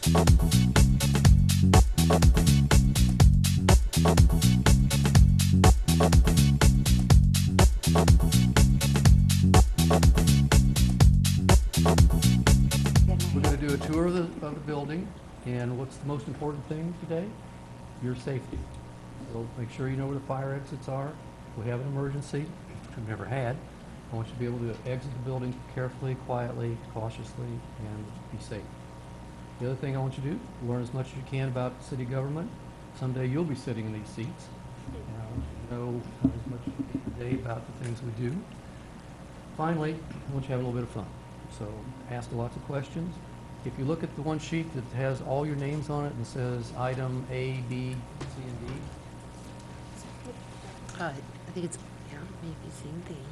We're going to do a tour of the building, and what's the most important thing today? Your safety. So make sure you know where the fire exits are. If we have an emergency, which we've never had, I want you to be able to exit the building carefully, quietly, cautiously, and be safe. The other thing I want you to do, learn as much as you can about city government. Someday you'll be sitting in these seats. And I want you to know as much as you can today about the things we do. Finally, I want you to have a little bit of fun. So ask lots of questions. If you look at the one sheet that has all your names on it and says item A, B, C, and D, I think it's, yeah, maybe same thing.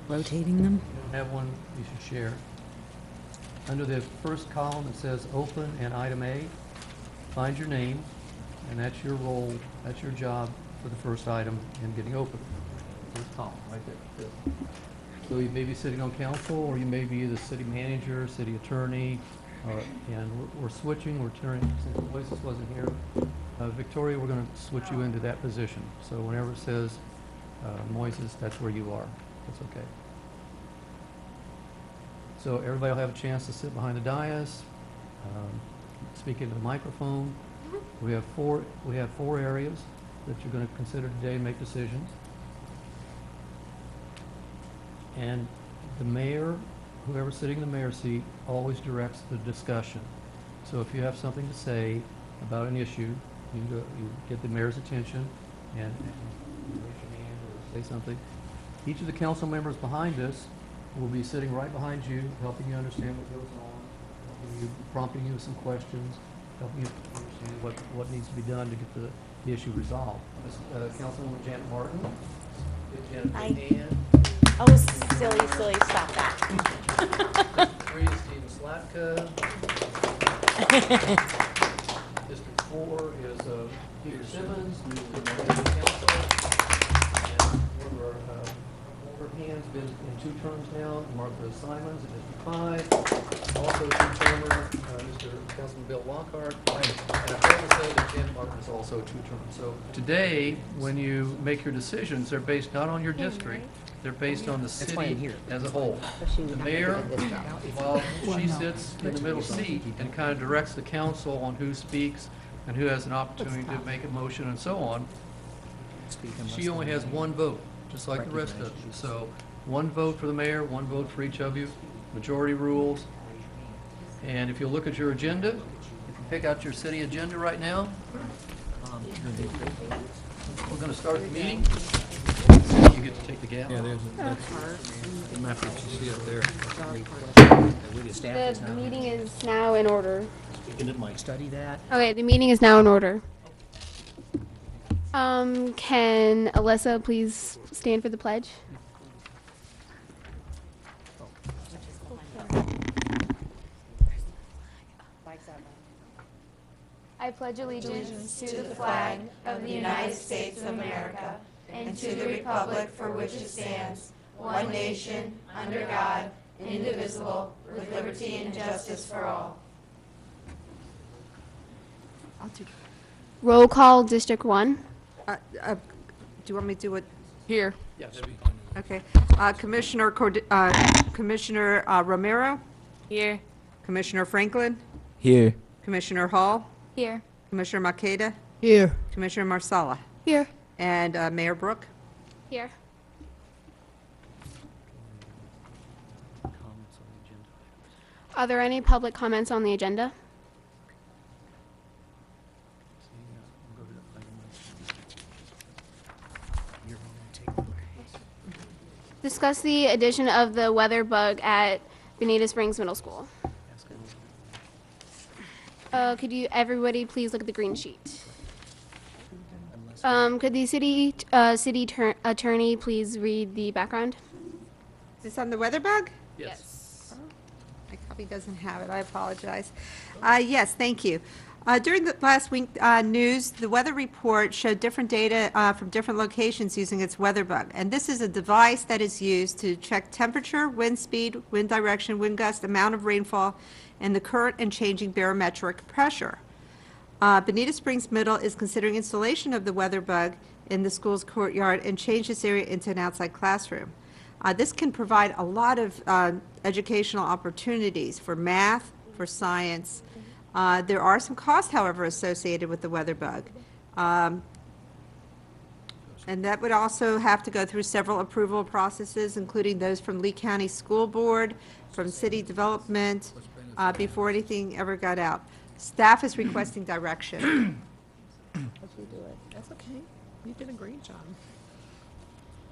Rotating them? if you don't have one, you should share. Under the first column, it says open and item A. Find your name, and that's your role, that's your job for the first item in getting open. First column, right there. So you may be sitting on council, or you may be the city manager, city attorney, and we're switching, we're turning, since Moises wasn't here. Victoria, we're going to switch you into that position. So whenever it says Moises, that's where you are. That's okay. So everybody will have a chance to sit behind the dais, speak into the microphone. We have four areas that you're going to consider today and make decisions. And the mayor, whoever's sitting in the mayor's seat, always directs the discussion. So if you have something to say about an issue, you get the mayor's attention and you raise your hand or say something. Each of the council members behind us will be sitting right behind you, helping you understand what goes on, helping you, prompting you with some questions, helping you understand what needs to be done to get the issue resolved. Councilwoman Janet Martin. Give Janet a big hand. Oh, silly, stop that. 3 is Stephen Slatka. District 4 is Peter Simmons, new to the council. And one of our hands been in 2 terms now, Martha Simons in District 5. Also 2-termer, Mr. Councilman Bill Lockhart. And I forgot to say that Janet Martin is also 2 terms. So today, when you make your decisions, they're based not on your district. They're based on the city as a whole. The mayor, while she sits in the middle seat and kind of directs the council on who speaks and who has an opportunity to make a motion and so on, she only has 1 vote, just like the rest of you. So 1 vote for the mayor, 1 vote for each of you, majority rules. And if you look at your agenda, if you pick out your city agenda right now, we're going to start the meeting. You get to take the gavel. Yeah, that's the map that you see up there. The meeting is now in order. Study that. Okay, the meeting is now in order. Can Alyssa please stand for the pledge? I pledge allegiance to the flag of the United States of America and to the republic for which it stands, one nation, under God, indivisible, with liberty and justice for all. Roll call, District 1. Do you want me to do it? Here. Yes. Okay. Commissioner Romero? Here. Commissioner Franklin? Here. Commissioner Hall? Here. Commissioner Makeda? Here. Commissioner Marsala? Here. And Mayor Brook? Here. Are there any public comments on the agenda? Discuss the addition of the weather bug at Bonita Springs Middle School. Could everybody please look at the green sheet? Could the city attorney please read the background? Is this on the weather bug? Yes. My copy doesn't have it. I apologize. Yes, thank you. During the last week news, the weather report showed different data from different locations using its weather bug. And this is a device that is used to check temperature, wind speed, wind direction, wind gust, amount of rainfall, and the current and changing barometric pressure. Bonita Springs Middle is considering installation of the weather bug in the school's courtyard and change this area into an outside classroom. This can provide a lot of educational opportunities for math, for science. There are some costs, however, associated with the weather bug. And that would also have to go through several approval processes, including those from Lee County School Board, from City Development, before anything ever got out. Staff is requesting direction. That's okay. You did a great job.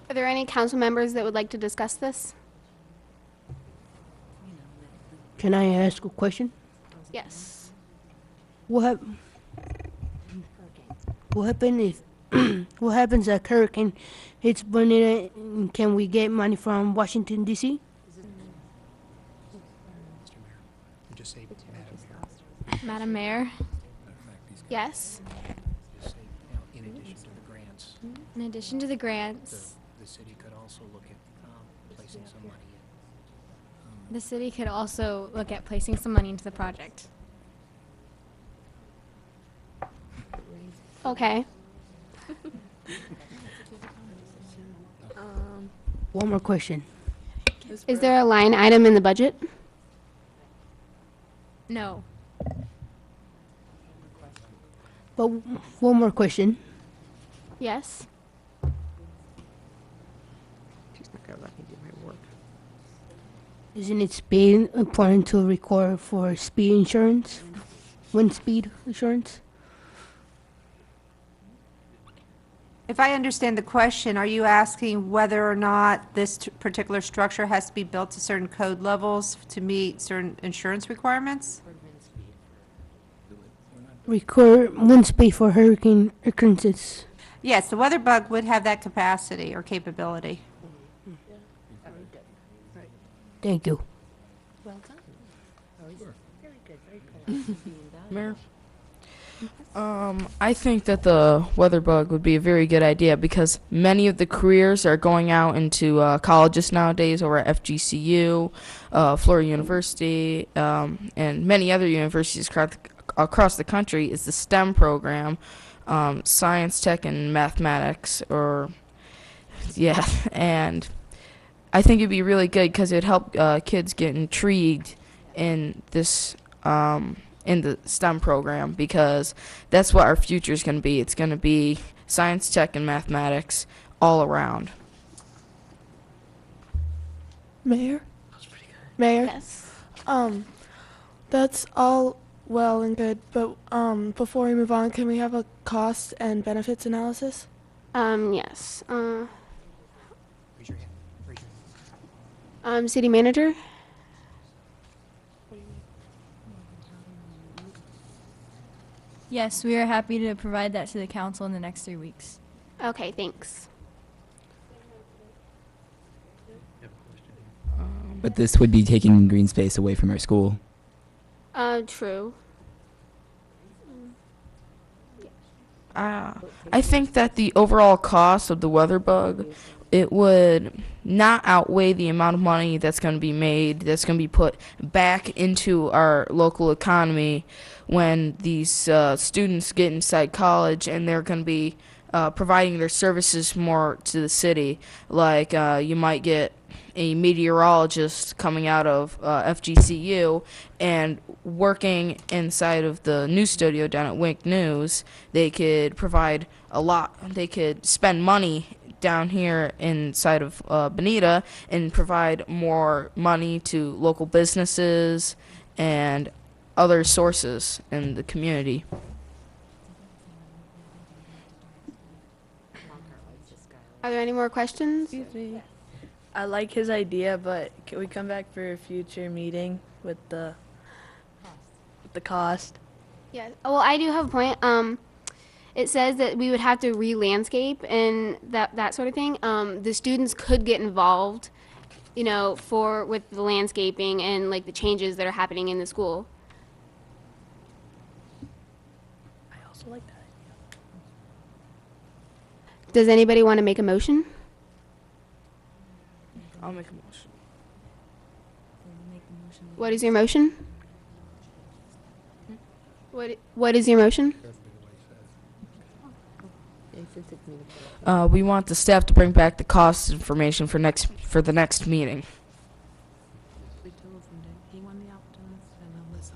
Are there any council members that would like to discuss this? Can I ask a question? Yes. What happen if what happens if hurricane hits Bonita? Can we get money from Washington D.C.? Just say Madam Mayor, Yes. Just say, in addition to the grants, in addition to the grants, the city could also look at placing some money in. the city could also look at placing some money into the project. Okay. One more question. Is there a line item in the budget? No. But one more question. Yes. She's not going to let me do my work. Isn't it speed important to record for speed insurance? Wind speed insurance? If I understand the question, are you asking whether or not this particular structure has to be built to certain code levels to meet certain insurance requirements? Record wind speed for hurricane occurrences. Yes, the weather bug would have that capacity or capability. Thank you. Well done. Very good, very good. Mayor? I think that the weather bug would be a very good idea because many of the careers are going out into colleges nowadays over at FGCU, Florida University, and many other universities across the country is the STEM program, science, tech, and mathematics, and I think it'd be really good because it'd help kids get intrigued in this in the STEM program because that's what our future is going to be. It's going to be science, tech, and mathematics all around. Mayor? Mayor? Yes. That's all well and good, but before we move on, can we have a cost and benefits analysis? Yes. Raise your hand. Raise your hand. City manager? Yes, we are happy to provide that to the council in the next 3 weeks. Okay, thanks. But this would be taking green space away from our school. True. I think that the overall cost of the weather bug, it would not outweigh the amount of money that's going to be made, that's going to be put back into our local economy when these students get inside college and they're going to be providing their services more to the city. Like you might get a meteorologist coming out of FGCU and working inside of the news studio down at Wink News. They could provide a lot. They could spend money down here inside of Bonita and provide more money to local businesses and other sources in the community. Are there any more questions? Excuse me. I like his idea, but can we come back for a future meeting with the cost? Yeah. Well, I do have a point. It says that we would have to re-landscape and that sort of thing. The students could get involved, you know, with the landscaping and like the changes that are happening in the school. I like that. Does anybody want to make a motion? I'll make a motion. What is your motion? What is your motion? We want the staff to bring back the cost information for the next meeting.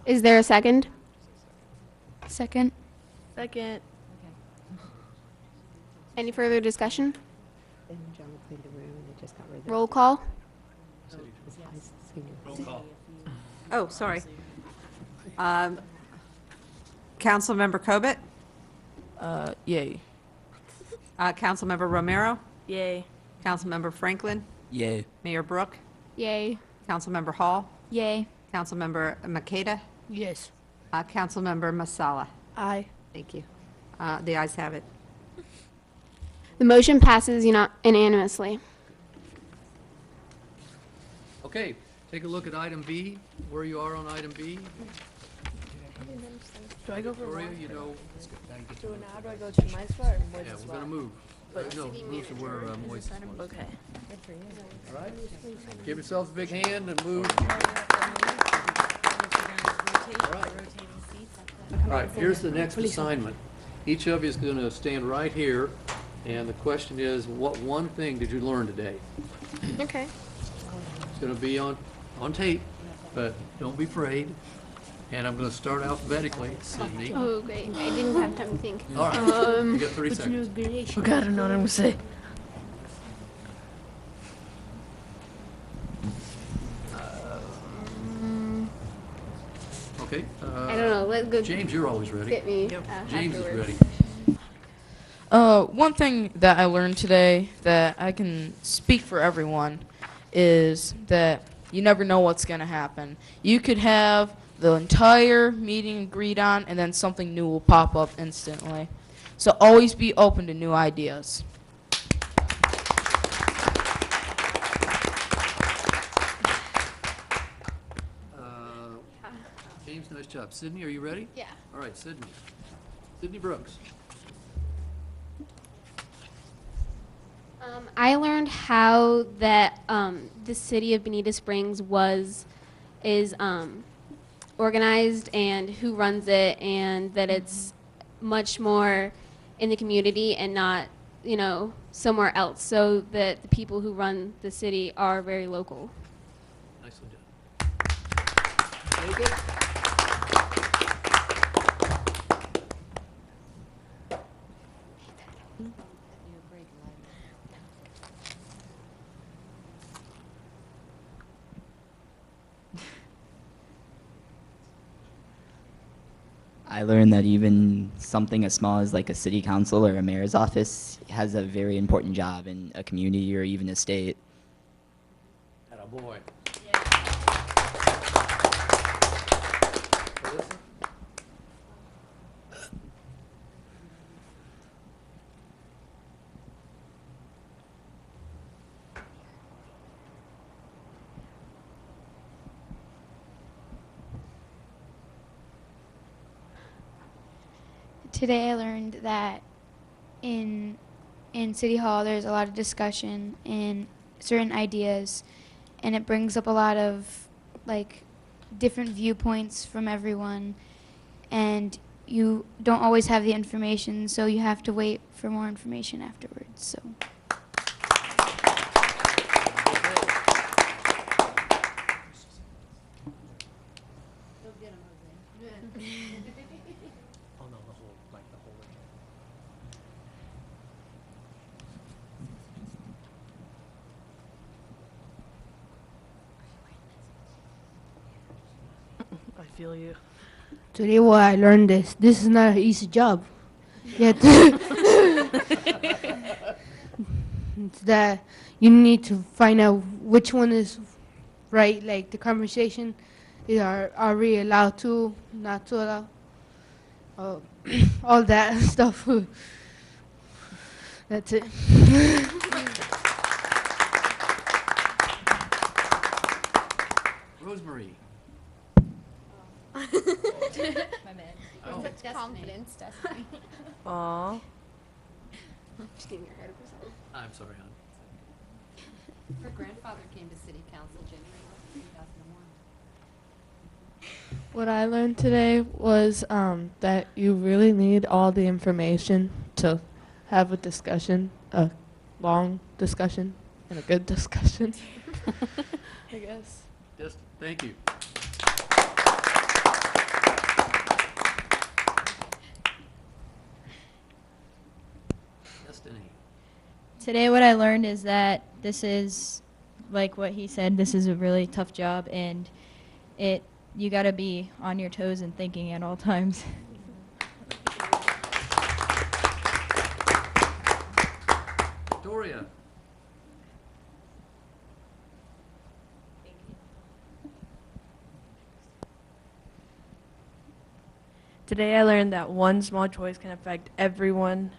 Is there a second? Second. Second. Any further discussion? Roll call? Oh, sorry. Councilmember Cobbett, Yay. Councilmember Romero, Yay. Councilmember Franklin, Yay. Mayor Brook, Yay. Councilmember Hall, Yay. Councilmember Makeda, Yes. Councilmember Masala. Aye. Thank you. The ayes have it. The motion passes unanimously. Okay, take a look at item B, where you are on item B. Do I go for Victoria, one? you know, Do it now? Do I go to my spot or Moise's yeah, we're spot? gonna move. No, move to where Moise was. Okay. All right? Give yourselves a big hand and move. All right, here's the next assignment. Each of you is gonna stand right here, and the question is, what one thing did you learn today? Okay. It's gonna be on tape, but don't be afraid. And I'm gonna start alphabetically, Sydney. All Oh, great. I didn't have time to think. right, you got 30 seconds. Oh God, I don't know what I'm gonna say. Okay, I don't know. Let's go James, you're always ready. get me James is afterwards. ready. One thing that I learned today that I can speak for everyone is that you never know what's going to happen. You could have the entire meeting agreed on, and then something new will pop up instantly. So always be open to new ideas. James, nice job. Sydney, are you ready? Yeah. All right, Sydney. Sydney Brooks. I learned how that the city of Bonita Springs is organized and who runs it, and that it's much more in the community and not, somewhere else, so that the people who run the city are very local. Nicely done. Jacob? I learned that even something as small as like a city council or a mayor's office has a very important job in a community or even a state. Atta boy. Today I learned that in City Hall there's a lot of discussion and certain ideas, and it brings up a lot of different viewpoints from everyone, and you don't always have the information, so you have to wait for more information afterwards. So. Oh no, the whole agenda. I feel you. Today, what I learned is this is not an easy job. Yet, it's that you need to find out which one is right. Like the conversation, are we allowed to, not to allow, all that stuff. That's it. Rosemary. My bad. Oh. Such confidence, Destiny. Aw. She's getting her head of herself. I'm sorry, hon. Her grandfather came to city council January 2001. What I learned today was that you really need all the information to have a discussion, a long discussion, and a good discussion. I guess. Just, thank you. Destiny. Today what I learned is that this is, like what he said, this is a really tough job, and you gotta be on your toes and thinking at all times. Victoria. Today I learned that one small choice can affect everyone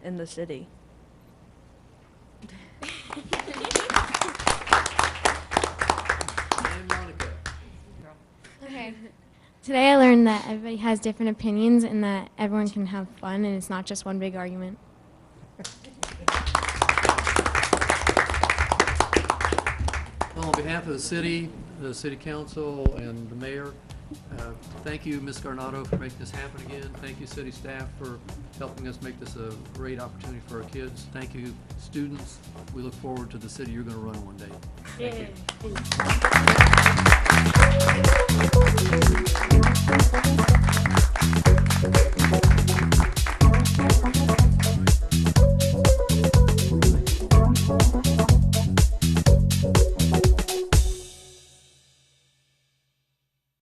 in the city. And Monica. Okay. Today I learned that everybody has different opinions and that everyone can have fun and it's not just one big argument. Well, on behalf of the city council, and the mayor, thank you, Ms. Garnado, for making this happen again. Thank you, city staff, for helping us make this a great opportunity for our kids. Thank you, students. We look forward to the city you're going to run one day. Thank you.